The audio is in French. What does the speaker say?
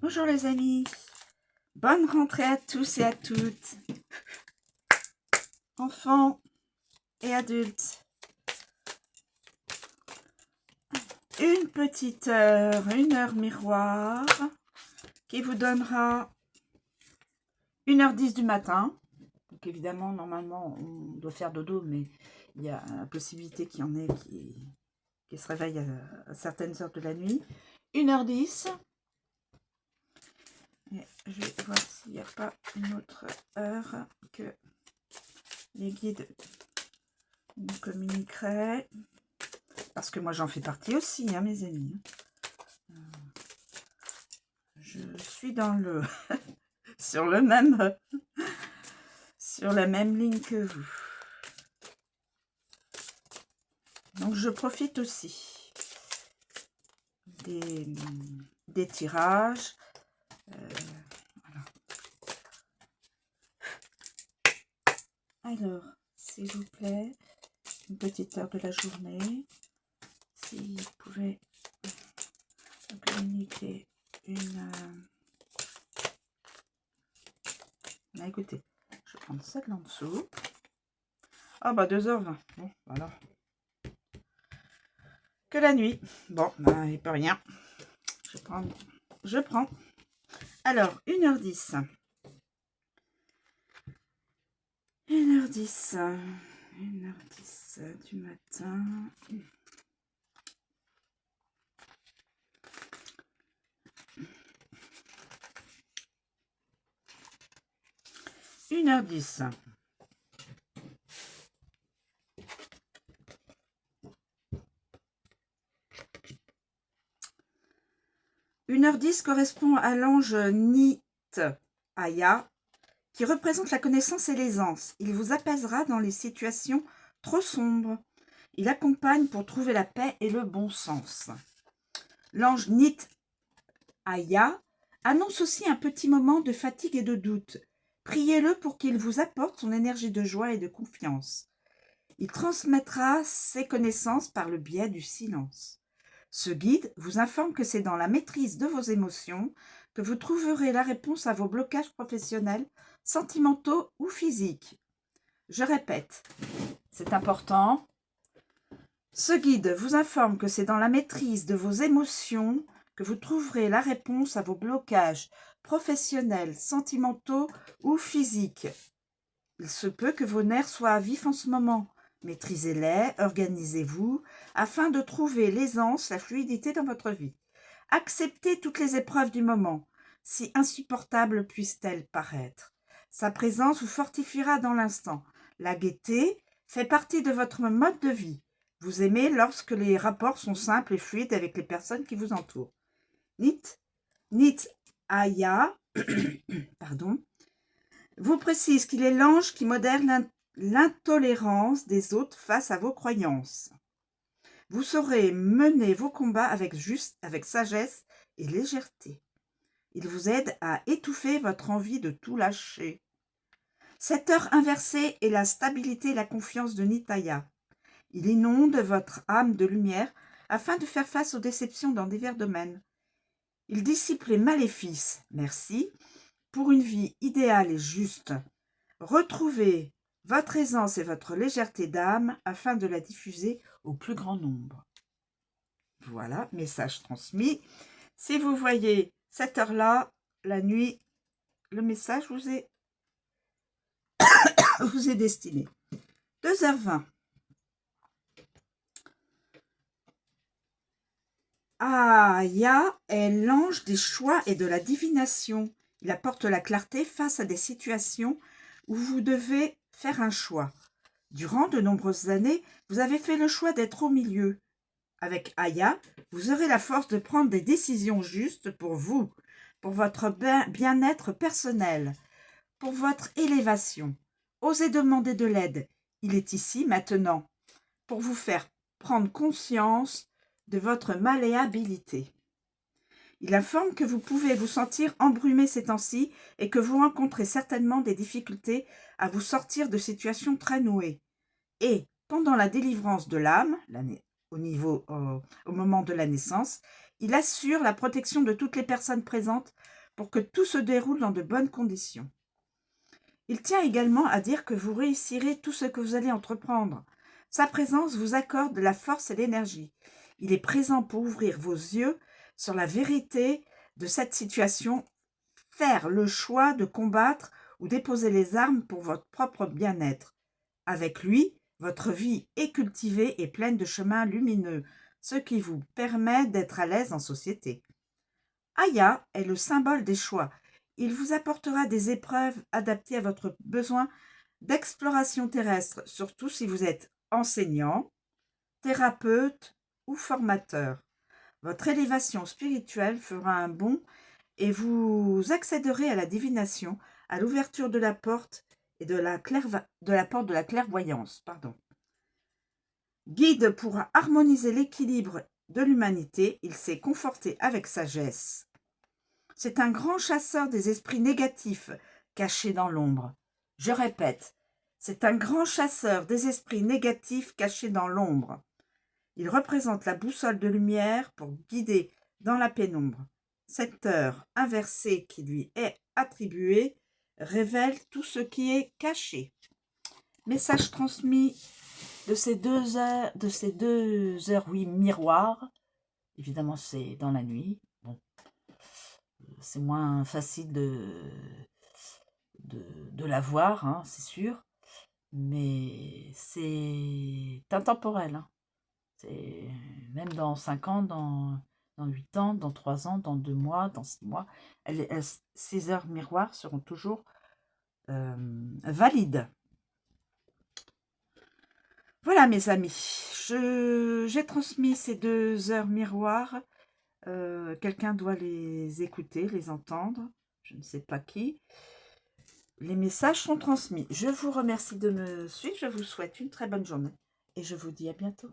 Bonjour les amis, bonne rentrée à tous et à toutes, enfants et adultes. Une petite heure, 1 heure miroir, qui vous donnera 1h10 du matin. Donc évidemment, normalement, on doit faire dodo, mais il y a la possibilité qu'il y en ait qui se réveillent à certaines heures de la nuit. 1h10. Et je vais voir s'il n'y a pas une autre heure que les guides nous communiqueraient. Parce que moi, j'en fais partie aussi, hein, mes amis. Je suis dans le sur la même ligne que vous. Donc, je profite aussi des tirages. Voilà. Alors, s'il vous plaît, une petite heure de la journée. Si vous pouvez me communiquer une... Ah, écoutez, je vais prendre celle en dessous. Ah bah 2h20. Bon, voilà. Que la nuit. Bon, bah, il peut rien. Je prends. Alors, 1h10. 1h10. 1h10 du matin. Une heure 10. Une heure 10 correspond à l'ange Nit Aya, qui représente la connaissance et l'aisance. Il vous apaisera dans les situations trop sombres. Il accompagne pour trouver la paix et le bon sens. L'ange Nit Aya annonce aussi un petit moment de fatigue et de doute. Priez-le pour qu'il vous apporte son énergie de joie et de confiance. Il transmettra ses connaissances par le biais du silence. Ce guide vous informe que c'est dans la maîtrise de vos émotions que vous trouverez la réponse à vos blocages professionnels, sentimentaux ou physiques. Je répète, c'est important. Ce guide vous informe que c'est dans la maîtrise de vos émotions que vous trouverez la réponse à vos blocages professionnels, sentimentaux ou physiques. Il se peut que vos nerfs soient à vif en ce moment. Maîtrisez-les, organisez-vous, afin de trouver l'aisance, la fluidité dans votre vie. Acceptez toutes les épreuves du moment, si insupportables puissent-elles paraître. Sa présence vous fortifiera dans l'instant. La gaieté fait partie de votre mode de vie. Vous aimez lorsque les rapports sont simples et fluides avec les personnes qui vous entourent. Nit Aya, pardon, vous précise qu'il est l'ange qui modère l'intolérance des autres face à vos croyances. Vous saurez mener vos combats avec sagesse et légèreté. Il vous aide à étouffer votre envie de tout lâcher. Cette heure inversée est la stabilité et la confiance de Nitaya. Il inonde votre âme de lumière afin de faire face aux déceptions dans divers domaines. Il dissipe les maléfices, merci, pour une vie idéale et juste. Retrouvez votre aisance et votre légèreté d'âme afin de la diffuser au plus grand nombre. Voilà, message transmis. Si vous voyez cette heure-là, la nuit, le message vous est destiné. 2h20. Aya est l'ange des choix et de la divination. Il apporte la clarté face à des situations où vous devez faire un choix. Durant de nombreuses années, vous avez fait le choix d'être au milieu. Avec Aya, vous aurez la force de prendre des décisions justes pour vous, pour votre bien-être personnel, pour votre élévation. Osez demander de l'aide. Il est ici, maintenant, pour vous faire prendre conscience de votre malléabilité. Il informe que vous pouvez vous sentir embrumé ces temps-ci et que vous rencontrez certainement des difficultés à vous sortir de situations très nouées. Et, pendant la délivrance de l'âme, au moment de la naissance, Il assure la protection de toutes les personnes présentes pour que tout se déroule dans de bonnes conditions. Il tient également à dire que vous réussirez tout ce que vous allez entreprendre. Sa présence vous accorde de la force et l'énergie. Il est présent pour ouvrir vos yeux sur la vérité de cette situation, faire le choix de combattre ou déposer les armes pour votre propre bien-être. Avec lui, votre vie est cultivée et pleine de chemins lumineux, ce qui vous permet d'être à l'aise en société. Aya est le symbole des choix. Il vous apportera des épreuves adaptées à votre besoin d'exploration terrestre, surtout si vous êtes enseignant, thérapeute ou formateur. Votre élévation spirituelle fera un bond et vous accéderez à la divination, à l'ouverture de la porte et de la porte de la clairvoyance. Guide pour harmoniser l'équilibre de l'humanité, il s'est conforté avec sagesse. C'est un grand chasseur des esprits négatifs cachés dans l'ombre. Je répète, c'est un grand chasseur des esprits négatifs cachés dans l'ombre. Il représente la boussole de lumière pour guider dans la pénombre. Cette heure inversée qui lui est attribuée révèle tout ce qui est caché. Message transmis de ces 2 heures, oui, miroirs. Évidemment, c'est dans la nuit. Bon, c'est moins facile de la voir, hein, c'est sûr. Mais c'est intemporel. Hein. C'est même dans 5 ans, dans 8 ans, dans 3 ans, dans 2 mois, dans 6 mois, ces heures miroirs seront toujours valides. Voilà mes amis, j'ai transmis ces 2 heures miroirs. Quelqu'un doit les écouter, les entendre, je ne sais pas qui. Les messages sont transmis. Je vous remercie de me suivre, je vous souhaite une très bonne journée et je vous dis à bientôt.